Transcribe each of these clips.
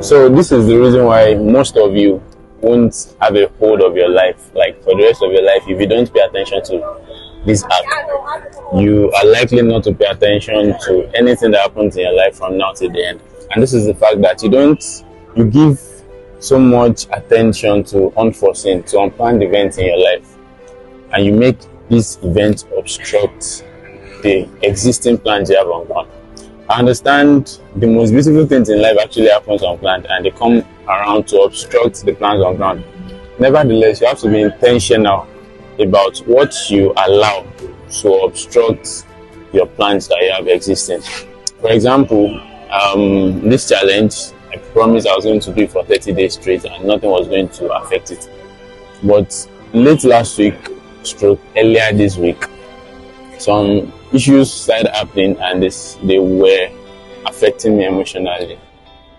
So this is the reason why most of you won't have a hold of your life, like for the rest of your life. If you don't pay attention to this app, you are likely not to pay attention to anything that happens in your life from now to the end. And this is the fact that you give so much attention to unforeseen, to unplanned events in your life, and you make these events obstruct the existing plans you have on ground. I understand the most beautiful things in life actually happens unplanned, and they come around to obstruct the plans on ground. Nevertheless, you have to be intentional about what you allow to obstruct your plans that you have existing. For example, this challenge, I promised I was going to do it for 30 days straight and nothing was going to affect it. But late last week, earlier this week, some issues started happening and they were affecting me emotionally.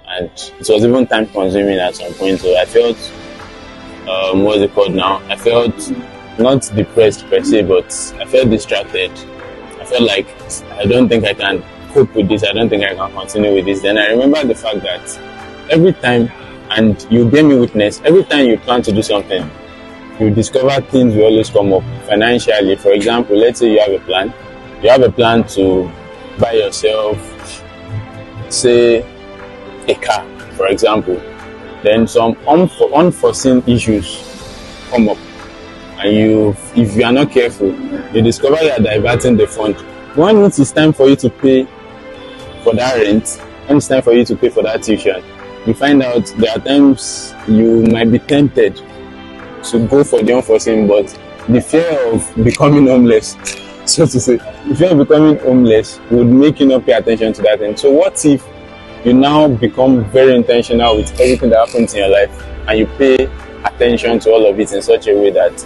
And it was even time consuming at some point. So I felt, what's it called now? I felt not depressed per se, but I felt distracted. I felt like I don't think I can cope with this. I don't think I can continue with this. Then I remember the fact that every time, and you bear me witness, every time you plan to do something, you discover things will always come up financially. For example, let's say you have a plan to buy yourself, say, a car, for example. Then some unforeseen issues come up, and if you are not careful, you discover you are diverting the fund. When it's time for you to pay for that rent, when it's time for you to pay for that tuition, you find out there are times you might be tempted to go for the unforeseen, but the fear of becoming homeless, so to say, the fear of becoming homeless would make you not pay attention to that thing. So what if you now become very intentional with everything that happens in your life, and you pay attention to all of it in such a way that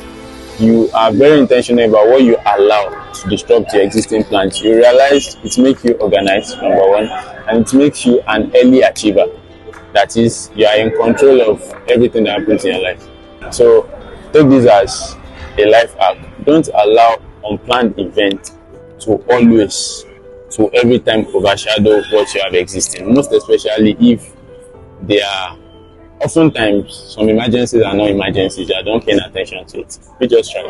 you are very intentional about what you allow to disrupt your existing plans? You realize it makes you organized, number one, and it makes you an early achiever. That is, you are in control of everything that happens in your life. So take this as a life hack. Don't allow unplanned events to every time overshadow what you have existing, most especially if they are oftentimes some emergencies are not emergencies. You don't pay attention to it. We just try.